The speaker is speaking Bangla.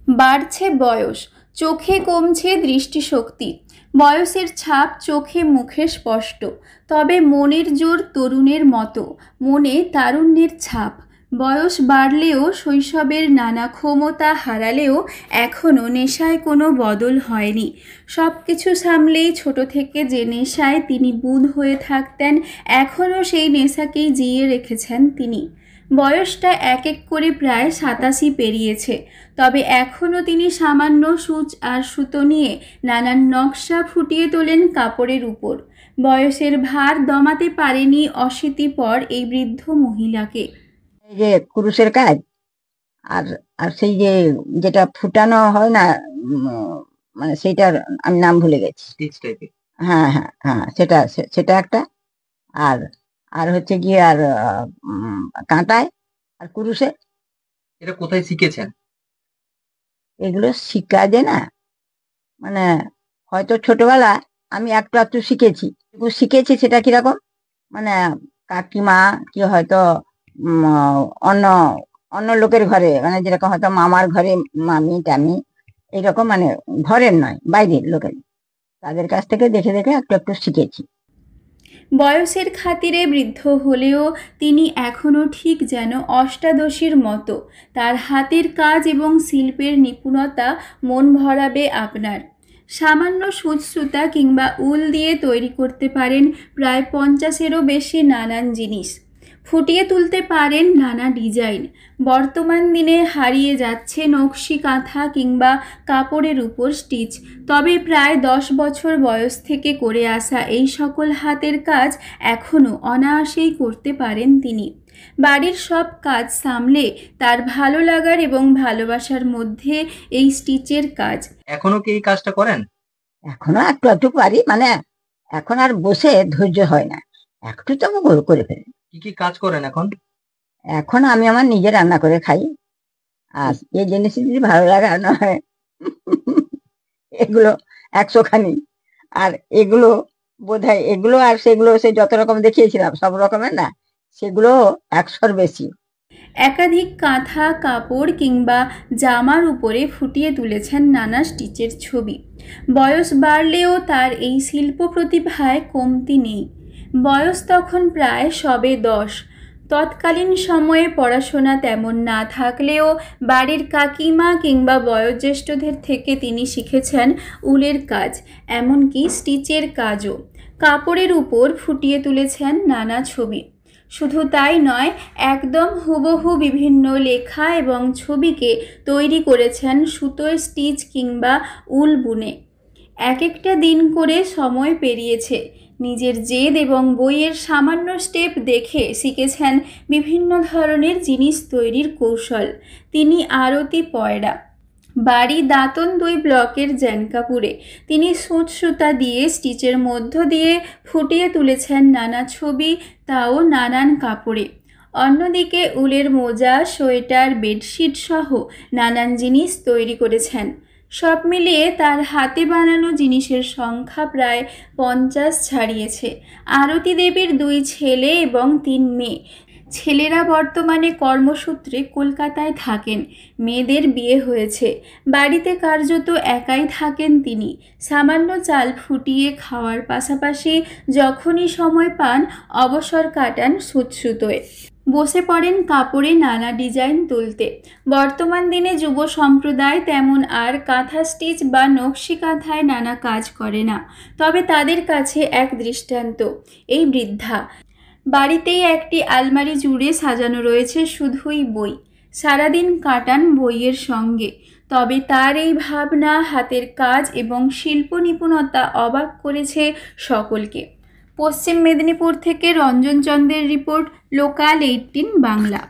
বাড়ছে বয়স, চোখে কমছে দৃষ্টিশক্তি। বয়সের ছাপ চোখে মুখে স্পষ্ট, তবে মনের জোর তরুণের মতো, মনে তারুণ্যের ছাপ। বয়স বাড়লেও শৈশবের নানা ক্ষমতা হারালেও এখনও নেশায় কোনো বদল হয়নি। সব কিছু সামলেই ছোট থেকে যে নেশায় তিনি বুঁদ হয়ে থাকতেন, এখনও সেই নেশাকেই জিয়ে রেখেছেন তিনি। বয়সটা এক এক করে প্রায় 87 পেরিয়েছে, তবে এখনও তিনি সামান্য সূচ আর সুতো নিয়ে নানান নকশা ফুটিয়ে তোলেন কাপড়ের উপর। বয়সের ভার দমাতে পারেনি অশীতিপর এই বৃদ্ধ মহিলাকে। এই যে কুরুশের কাজ আর আর সেই যে যেটা ফুটানো হয় না, মানে সেইটার আমি নাম ভুলে গেছি। হ্যাঁ হ্যাঁ হ্যাঁ, সেটা একটা। আর আর হচ্ছে গিয়ে আর কাঁটায় আর কুরুশে। এটা কোথায় শিখেছেন? এগুলো শিখা যায় না, মানে হয়তো ছোটবেলা আমি একটু একটু শিখেছি। সেটা কিরকম, মানে কাকিমা কি হয়তো অন্য অন্য লোকের ঘরে, মানে যেরকম হয়তো মামার ঘরে মামি টামি এইরকম, মানে ঘরের নয় বাইরের লোকের, তাদের কাছ থেকে দেখে দেখে একটু একটু শিখেছি। বয়সের খাতিরে বৃদ্ধ হলেও তিনি এখনও ঠিক যেন অষ্টাদশীর মতো। তার হাতের কাজ এবং শিল্পের নিপুণতা মন ভরাবে আপনার। সামান্য সুতা কিংবা উল দিয়ে তৈরি করতে পারেন প্রায় 50-এরও বেশি নানান জিনিস। ফুটিয়ে তুলতে পারেন নানা ডিজাইন। বর্তমান দিনে হারিয়ে যাচ্ছে নকশি কাঁথা কিংবা কাপড়ের উপর স্টিচ, তবে প্রায় 10 বছর বয়স থেকে করে আসা এই সকল হাতের কাজ এখনও অনায়াসেই করতে পারেন তিনি। বাড়ির সব কাজ সামলে তার ভালো লাগার এবং ভালোবাসার মধ্যে এই স্টিচের কাজ। এখনো কি এই কাজটা করেন? এখনো একটু একটু পারি, মানে এখন আর বসে ধৈর্য হয় না, একটু তো করে ফেলি। কি কি কাজ করেন এখন? এখন আমি আমার নিজে রান্না করে খাই, আর এই জিনিস যদি ভালো লাগে না হয় এগুলো 100 খানি। আর এগুলো বোধহয় এগুলো আর সেগুলো সে যত রকম দেখিয়েছিলাম সব রকমের না, সেগুলো 100-র বেশি। একাধিক কাঁথা কাপড় কিংবা জামার উপরে ফুটিয়ে তুলেছেন নানা স্টিচের ছবি। বয়স বাড়লেও তার এই শিল্প প্রতিভায় কমতি নেই। বয়স তখন প্রায় সবে 10। তৎকালীন সময়ে পড়াশোনা তেমন না থাকলেও বাড়ির কাকিমা কিংবা বয়োজ্যেষ্ঠদের থেকে তিনি শিখেছেন উলের কাজ, এমনকি স্টিচের কাজও। কাপড়ের উপর ফুটিয়ে তুলেছেন নানা ছবি। শুধু তাই নয়, একদম হুবহু বিভিন্ন লেখা এবং ছবিকে তৈরি করেছেন সুতোয় স্টিচ কিংবা উল বুনে। এক একটা দিন করে সময় পেরিয়েছে। নিজের জেদ এবং বইয়ের সামান্য স্টেপ দেখে শিখেছেন বিভিন্ন ধরনের জিনিস তৈরির কৌশল। তিনি আরতি পয়রা। বাড়ি দাঁতন 2 ব্লকের জ্যানকাপুরে। তিনি সুতা দিয়ে স্টিচের মধ্য দিয়ে ফুটিয়ে তুলেছেন নানা ছবি, তাও নানান কাপড়ে। অন্যদিকে উলের মোজা, সোয়েটার, বেডশিট সহ নানান জিনিস তৈরি করেছেন। সব মিলিয়ে তার হাতে বানানো জিনিসের সংখ্যা প্রায় 50 ছাড়িয়েছে। আরতি দেবীর 2 ছেলে এবং 3 মেয়ে। ছেলেরা বর্তমানে কর্মসূত্রে কলকাতায় থাকেন, মেয়েদের বিয়ে হয়েছে। বাড়িতে কার্যত একাই থাকেন তিনি। সামান্য চাল ফুটিয়ে খাওয়ার পাশাপাশি যখনই সময় পান অবসর কাটান সুতোয়। বসে পড়েন কাপড়ে নানা ডিজাইন তুলতে। বর্তমান দিনে যুব সম্প্রদায় তেমন আর কাঁথা স্টিচ বা নকশি কাঁথায় নানা কাজ করে না, তবে তাদের কাছে এক দৃষ্টান্ত এই বৃদ্ধা। বাড়িতেই একটি আলমারি জুড়ে সাজানো রয়েছে শুধুই বই। সারাদিন কাটান বইয়ের সঙ্গে, তবে তার এই ভাবনা, হাতের কাজ এবং শিল্প নিপুণতা অবাক করেছে সকলকে। পশ্চিম মেদিনীপুর থেকে রঞ্জন চন্দ্রের রিপোর্ট, লোকাল 18 বাংলা।